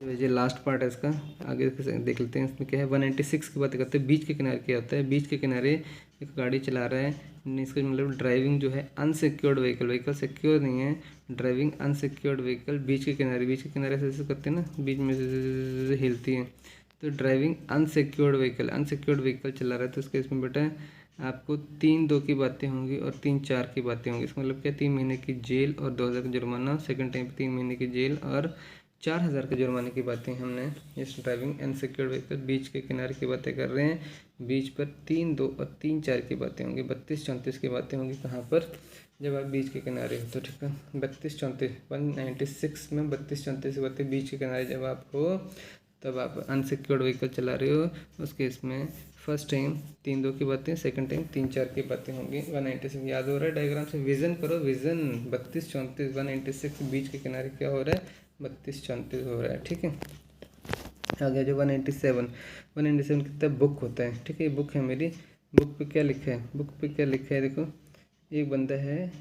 ये last part है इसका, आगे देख लेते हैं। इसमें क्या है, 196 की बात करते हैं। बीच के किनारे क्या होता है, बीच के किनारे एक गाड़ी चला रहा है, इसका मतलब ड्राइविंग जो है अनसिक्योर्ड व्हीकल, व्हीकल सिक्योर नहीं है, ड्राइविंग अनसिक्योर्ड व्हीकल बीच के किनारे, बीच के किनारे से ऐसे करते हैं ना, बीच में से हिलती है, तो driving unsecured vehicle, unsecured vehicle चला रहा है। तो इसके इसमें बेटा आपको 3-2 की बातें होंगी और 3-4 की बातें होंगी। इसका मतलब क्या, 3 महीने की जेल और 2,000 का जुर्माना, सेकंड टाइम 3 महीने की जेल और 4,000 के जुर्माने की बातें हमने इस ड्राइविंग अनसिक्योर्ड व्हीकल बीच के किनारे की बातें कर रहे हैं। बीच पर 3-2 और 3-4 की बातें होंगी, 32-34 की बातें होंगी कहाँ पर, जब आप बीच के किनारे हो। तो ठीक है, 32-34 196 में 32-34 की बातें बीच के किनारे जब आप हो, तब आप अनसिक्योर्ड व्हीकल चला रहे हो। उस केस में फर्स्ट टाइम 3-2 की बातें, सेकंड टाइम 3-4 की बातें होंगी। 196 याद हो रहा है, डायग्राम से विजन करो, विजन 32-34 196 बीच के किनारे क्या हो रहा है, 32-34 हो रहा है। ठीक है, आ गया जो 197 कितना बुक होता है। ठीक है, ये बुक है मेरी, बुक पे क्या लिखा है, बुक पे क्या लिखा है देखो, एक बंदा है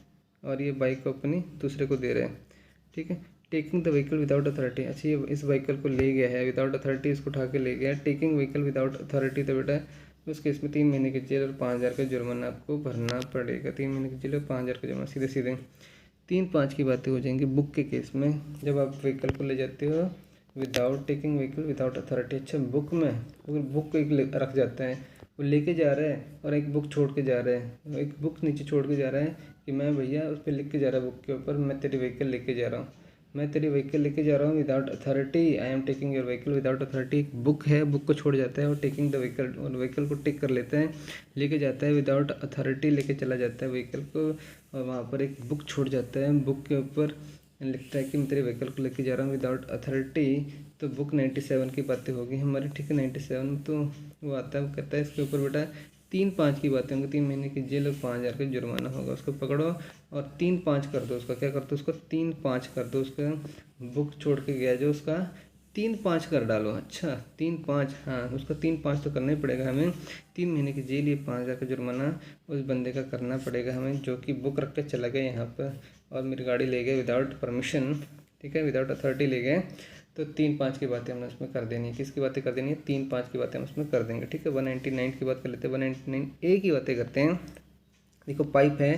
और ये बाइक को अपनी दूसरे को दे रहा है। ठीक है, taking the vehicle without authority, अच्छा ये इस व्हीकल को ले गया है विदाउट अथॉरिटी, इसको उठा के ले गया, टेकिंग व्हीकल विदाउट अथॉरिटी, तो बेटा उस केस में 3 महीने की जेल और 5,000 का जुर्माना आपको भरना पड़ेगा। 3 महीने की जेल और 5,000 का जुर्माना, सीधे सीधे 3-5 की बातें हो जाएंगी बुक के केस में, जब आप व्हीकल को ले जाते हो without taking vehicle without authority. अच्छा, बुक में अगर बुक को एक रख जाता है, वो लेके जा रहा है और एक बुक छोड़ के जा रहा है, एक बुक नीचे छोड़ के जा रहा है कि मैं भैया उस पर लिख के जा रहा है बुक के ऊपर, मैं तेरी व्हीकल लेके जा रहा हूँ, मैं तेरी व्हीकल लेके जा रहा हूँ without authority, I am taking your vehicle without authority. एक बुक है, बुक को छोड़ जाता है और टेकिंग द व्हीकल, और व्हीकल को टिक कर लेता है, लेके जाता है विदाउट अथॉरिटी, लेके चला जाता है व्हीकल को, और वहाँ पर एक बुक छूट जाता है, बुक के ऊपर लिखता है कि मैं तेरे व्हीकल को लेके जा रहा हूँ विदाउट अथॉरिटी। तो बुक 97 की बातें होगी हमारी। ठीक है, 97 में तो वो आता है, कहता है इसके ऊपर बेटा 3-5 की बातें होंगी, 3 महीने की जेल और 5,000 का जुर्माना होगा। उसको पकड़ो और 3-5 कर दो, उसका क्या कर दो, उसको 3-5 कर दो, उसका बुक छोड़ के गया जो उसका 3-5 कर डालो। अच्छा 3-5, हाँ उसका 3-5 तो करना ही पड़ेगा हमें, 3 महीने की जेल, ये 5,000 का जुर्माना उस बंदे का करना पड़ेगा हमें, जो कि बुक रख के चला गया यहाँ पर और मेरी गाड़ी ले गए विदाउट परमिशन। ठीक है, विदाउट अथॉरिटी ले गए, तो 3-5 की बातें हमने उसमें कर देनी है। किसकी बातें कर देनी है, 3-5 की बातें हम उसमें कर देंगे। ठीक है, 199 की बात कर लेते हैं, 199A की बातें करते हैं। देखो पाइप है,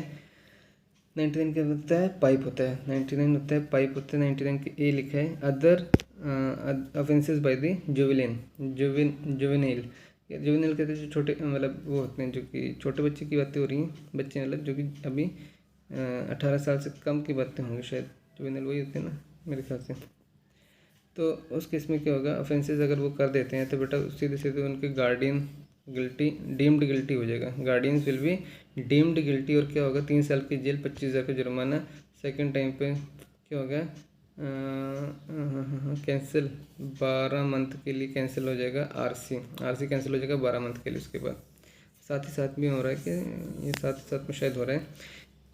99 क्या होता है, पाइप होता है, 99 होता है पाइप होता है, 99 के ए लिखा है, other offences by the juvenile. Juvenile कहते हैं जो छोटे, मतलब वो होते हैं जो कि छोटे बच्चे की बातें हो रही हैं, बच्चे मतलब जो कि अभी 18 साल से कम की बातें होंगी शायद, जुवेनाइल वही होते हैं ना मेरे ख्याल से। तो उस केस में क्या होगा, ऑफेंसेस अगर वो कर देते हैं तो बेटा सीधे सीधे उनके गार्डियन गिल्टी, डीम्ड गिल्टी हो जाएगा, guardians will be deemed guilty, और क्या होगा 3 साल की जेल, 25,000 का जुर्माना। सेकंड टाइम पे क्या होगा, कैंसिल 12 मंथ के लिए कैंसिल हो जाएगा, आरसी कैंसिल हो जाएगा 12 मंथ के लिए। उसके बाद साथ ही साथ भी हो रहा है कि ये साथ ही साथ में शायद हो रहा है,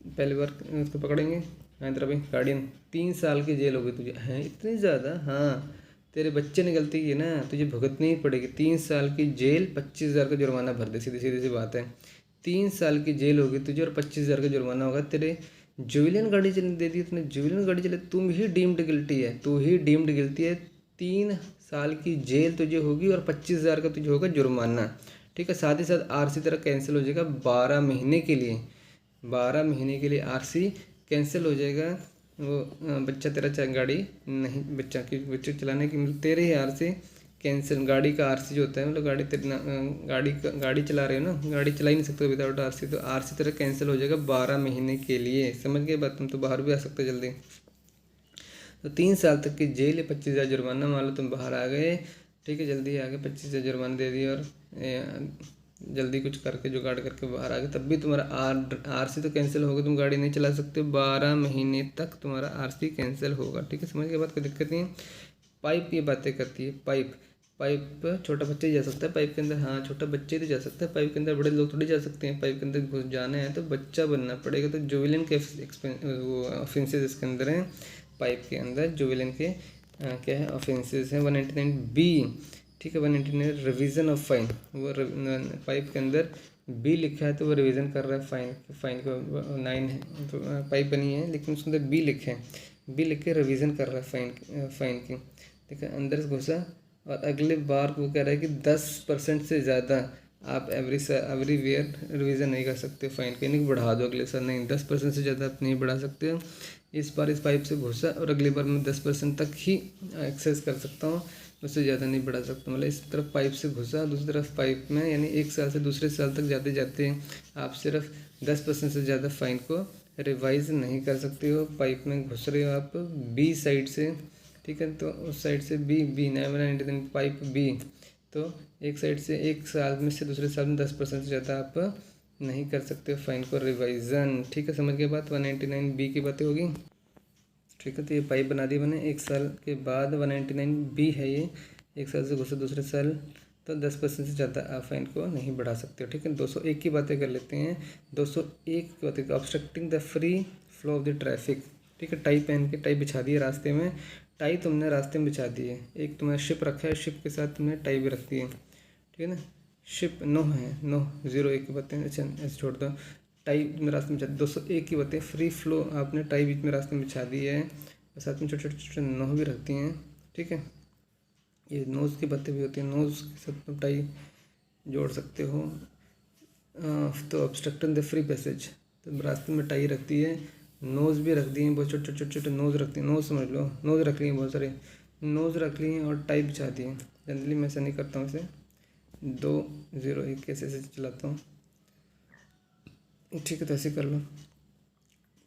पहली बार उसको पकड़ेंगे इधर भाई गार्डियन, 3 साल की जेल होगी तुझे, हैं इतनी ज़्यादा, हाँ तेरे बच्चे ने गलती की है ना, तुझे भुगतनी ही पड़ेगी 3 साल की जेल, 25,000 का जुर्माना भर दे, सीधी सीधी सी बात है। 3 साल की जेल होगी तुझे और 25,000 का जुर्माना होगा। तेरे जुवेलियन गाड़ी चलने दे दी तुमने, जुवेलियन गाड़ी चले, तुम ही डीम्ड गिल्टी है, तू ही डीम्ड गिल्टी है। 3 साल की जेल तुझे होगी और 25,000 का तुझे होगा जुर्माना। ठीक है, साथ ही साथ आरसी तेरा कैंसिल हो जाएगा 12 महीने के लिए, 12 महीने के लिए आरसी कैंसिल हो जाएगा। वो बच्चा तेरा गाड़ी नहीं, बच्चे चलाने की मतलब तेरे ही आरसी कैंसिल, गाड़ी का आरसी जो होता है, मतलब गाड़ी तेरे गाड़ी चला रहे हो ना, गाड़ी चला ही नहीं सकते विदाउट आरसी, तो आरसी तेरा कैंसिल हो जाएगा 12 महीने के लिए। समझ गए बात, तुम तो बाहर भी आ सकते हो जल्दी। तो 3 साल तक की जेल या 25,000 जुर्माना, मान लो तुम बाहर आ गए, ठीक है जल्दी आ गए, 25,000 जुर्माना दे दिया और जल्दी कुछ करके जुगाड़ करके बाहर आ गए, तब भी तुम्हारा आरसी तो कैंसिल होगा, तुम गाड़ी नहीं चला सकते, 12 महीने तक तुम्हारा आरसी कैंसिल होगा। ठीक है, समझ के बाद कोई दिक्कत नहीं है। पाइप ये बातें करती है, पाइप छोटा बच्चा ही जा सकता है पाइप के अंदर, हाँ छोटा बच्चे ही तो जा सकता है पाइप के अंदर, बड़े लोग थोड़ी जा सकते हैं पाइप के अंदर, घुस जाना है तो बच्चा बनना पड़ेगा। तो जुवेलियन के वो ऑफेंसेस इसके अंदर हैं, पाइप के अंदर जुवेलियन के क्या है ऑफेंसेस हैं। 199B, ठीक है, 199 रिवीजन ऑफ फाइन, वो पाइप के अंदर बी लिखा है तो वो रिवीजन कर रहा है फाइन को, 9 है तो पाइप बनी है लेकिन उसके अंदर बी लिखे हैं, बी लिख के रिवीजन कर रहा है फाइन की। ठीक है, अंदर से घुसा और अगले बार वो कह रहा है कि 10% से ज़्यादा आप एवरी वीयर रिवीजन नहीं कर सकते फाइन को, यानी कि बढ़ा दो अगले साल, नहीं 10% से ज़्यादा आप नहीं बढ़ा सकते हो। इस बार इस पाइप से घुसा और अगली बार मैं 10% तक ही एक्सेस कर सकता हूँ, उससे ज़्यादा नहीं बढ़ा सकता। मतलब इस तरफ पाइप से घुसा, दूसरी तरफ पाइप में, यानी एक साल से दूसरे साल तक जाते जाते आप सिर्फ 10% से ज़्यादा फाइन को रिवाइज नहीं कर सकते हो। पाइप में घुस रहे हो आप बी साइड से, ठीक है, तो उस साइड से बी नया पाइप बी, तो एक साइड से एक साल में से दूसरे साल में 10% से ज़्यादा आप नहीं कर सकते फाइन को रिवाइज़न। ठीक है, समझ गए बात। 199 बी की बातें होगी। ठीक है, तो ये पाइप बना दी मैंने, एक साल के बाद 199 बी है ये, एक साल से घुसे दूसरे साल, तो 10% से ज़्यादा आप फाइन को नहीं बढ़ा सकते हो। ठीक है, 201 की बातें कर लेते हैं। 201 की बातें, obstructing the free flow of the traffic. ठीक है, टाई पहन के, टाई बिछा दी है रास्ते में, टाई तुमने रास्ते में बिछा दी है, एक तुम्हारा शिप रखा है, शिप के साथ तुमने टाई भी रख दी है। ठीक है ना, शिप नो है, नो 01 की बातें, अच्छा ऐसे छोड़ दो। टाई में रास्ते में बिछा, 201 की बातें, फ्री फ्लो आपने टाई बीच में रास्ते में बिछा दी है और साथ में छोटे छोटे छोटे नो भी रखती हैं। ठीक है, ये नोज़ की बातें भी होती हैं, नोज़ के साथ तुम टाई जोड़ सकते हो। तो ऑब्स्ट्रक्टिंग द फ्री पैसेज, तो रास्ते में टाई रखती है, नोज़ भी रख दिए हैं, बहुत छोटे छोटे छोटे छोटे नोज़ रखती हैं, नोज़ समझ लो, नोज़ रख लिए बहुत सारे, नोज़ रख लिए और टाई बिछा दिए। जनरली मैं ऐसा नहीं करता हूँ, इसे 201 कैसे ऐसे चलाता हूँ। ठीक है, तो ऐसे कर लो।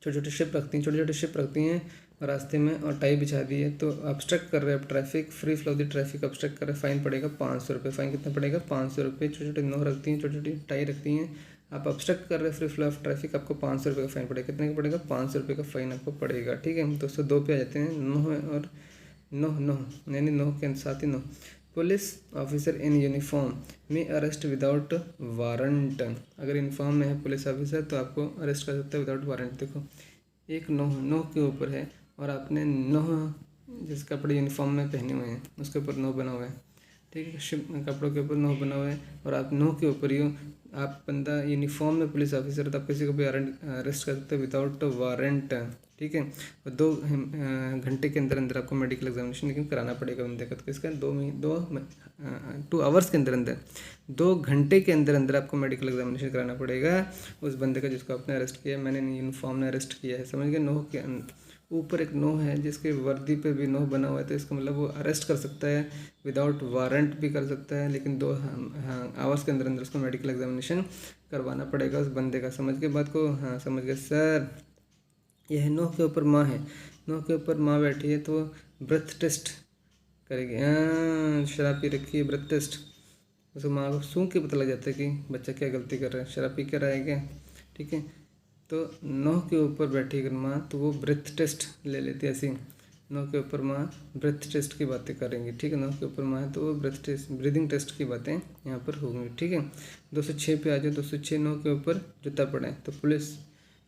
छोटे छोटे शिप रखती हैं, छोटे छोटे शिप रखती हैं रास्ते में और टाई बिछा दी है, तो ऑब्स्ट्रक्ट कर रहे हैं traffic, free flow of the traffic obstruct कर रहे हैं, फाइन पड़ेगा 500 रुपये। फाइन कितना पड़ेगा? 500 रुपये। छोटे छोटे नो रखती हैं, छोटी छोटी टाई रखती हैं, आप ऑब्स्ट्रक्ट कर रहे हैं फ्री फ्लो ऑफ ट्रैफिक, आपको 500 रुपये का फाइन पड़ेगा। कितने का पड़ेगा? 500 रुपये का फाइन आपको पड़ेगा। ठीक है, 202 पे आ जाते हैं। नो है और नो यानी नो के साथ ही no. Police officer in uniform में अरेस्ट विदाउट वारंट। अगर यूनिफॉर्म में है पुलिस ऑफिसर तो आपको अरेस्ट कर सकता है विदाउट वारंट। देखो, एक नो के ऊपर है और आपने नो जिस कपड़े यूनिफॉर्म में पहने हुए हैं उसके ऊपर नो बना हुआ है। ठीक है, कपड़ों के ऊपर नो बना हुआ है और आप नो के ऊपर ही हो, आप बंदा यूनिफॉर्म में पुलिस ऑफिसर है तो आप किसी को भी अरेस्ट कर सकते हैं विदाउट वारंट। ठीक है, और 2 घंटे के अंदर अंदर आपको मेडिकल एग्जामिनेशन लेकिन कराना पड़ेगा बंदे का। तो किसका? 2 आवर्स के अंदर अंदर, 2 घंटे के अंदर अंदर आपको मेडिकल एग्जामिनेशन कराना पड़ेगा उस बंदे का जिसको आपने अरेस्ट किया है। मैंने यूनिफॉर्म ने अरेस्ट किया है, समझ गए। नो के ऊपर एक नो है जिसके वर्दी पे भी नो बना हुआ है, तो इसका मतलब वो अरेस्ट कर सकता है, विदाउट वारंट भी कर सकता है, लेकिन 2 आवर्स के अंदर अंदर उसको मेडिकल एग्जामिनेशन करवाना पड़ेगा उस बंदे का। समझ गए बात को? हाँ समझ गए सर। यह नो के ऊपर माँ है, नो के ऊपर माँ बैठी है तो ब्रेथ टेस्ट करेगी। हाँ, शराब पी रखी है, ब्रेथ टेस्ट, उसको माँ को सूंघ के पता लग जाता है कि बच्चा क्या गलती कर रहा है, शराब पी कर रहा है क्या। ठीक है, तो नो के ऊपर बैठी अगर माँ तो वो ब्रेथ टेस्ट ले लेती है ऐसी। नो के ऊपर माँ ब्रेथ टेस्ट की बातें करेंगी। ठीक है, नो के ऊपर माँ है तो वो ब्रेथ टेस्ट, ब्रीदिंग टेस्ट की बातें यहाँ पर होंगी। ठीक है, 206 पे आ जाओ। 206 नो के ऊपर जूता पड़ा है तो पुलिस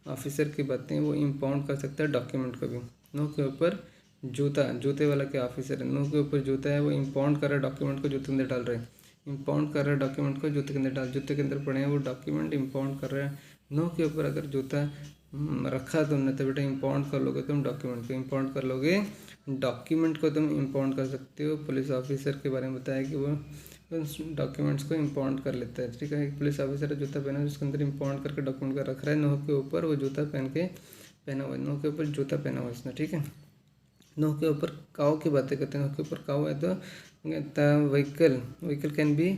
ऑफिसर की बातें वो इम्पाउंड कर सकता है डॉक्यूमेंट को भी। नो के ऊपर जूता, जूते वाला क्या ऑफिसर है, नो के ऊपर जूता है वो इम्पाउंड कर रहा है डॉक्यूमेंट को, जूते के अंदर डाल रहे हैं, इम्पाउंड कर रहा है डॉक्यूमेंट को, जूते के अंदर डाल, जूते के अंदर पड़े हैं वो डॉक्यूमेंट इम्पाउंड कर रहा है। नो के ऊपर अगर जूता रखा तुमने तो बेटा इम्पाउंड कर लोगे तुम डॉक्यूमेंट को, इम्पाउंड कर लोगे डॉक्यूमेंट को, तुम इम्पाउंड कर सकते हो। पुलिस ऑफिसर के बारे में बताया कि वो डॉक्यूमेंट्स को इम्पाउंड कर लेता है। ठीक है, एक पुलिस ऑफिसर है, जूता पहना है उसके अंदर इम्पाउंड करके डॉक्यूमेंट का रख रहा है, नो के ऊपर वो जूता पहना हुआ है, नो के ऊपर जूता पहना हुआ है उसने। ठीक है, नो के ऊपर काऊ की बातें करते हैं। नो के ऊपर काऊ है तो the vehicle can be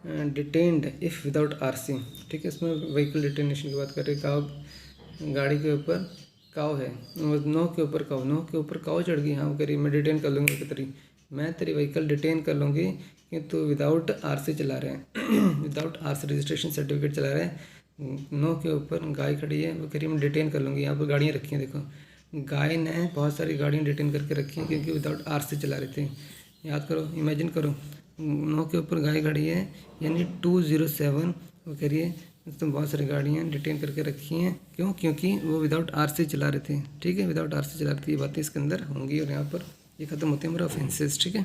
detained if without RC. ठीक है, इसमें व्हीकल डिटेनेशन की बात कर रहे हैं। काऊ, गाड़ी के ऊपर काऊ है, नो के ऊपर काऊ, नो के ऊपर काऊ चढ़ गई, हाँ वो कह रही मैं डिटेन कर लूँगी, मैं तेरी व्हीकल डिटेन कर लूँगी कि तू विदाउट आरसी चला रहे हैं विदाउट आरसी रजिस्ट्रेशन सर्टिफिकेट चला रहे हैं। नो के ऊपर गाय खड़ी है, वो कह रही मैं डिटेन कर लूँगी। यहाँ पर गाड़ियाँ रखी हैं, देखो गाय ने बहुत सारी गाड़ियाँ डिटेन करके रखी हैं क्योंकि विदाउट आरसी चला रहे थे। याद करो, इमेजिन करो, नो के ऊपर गाय खड़ी है यानी 207, वो कह रही है तो बहुत सारी गाड़ियाँ डिटेन करके रखी हैं। क्यों? क्योंकि वो विदाउट आरसी चला रहे थे। ठीक है, विदाउट आरसी चला रहे थे, ये बातें इसके अंदर होंगी और यहाँ पर ये खत्म होते हैं हमारे ऑफेंसेस। ठीक है।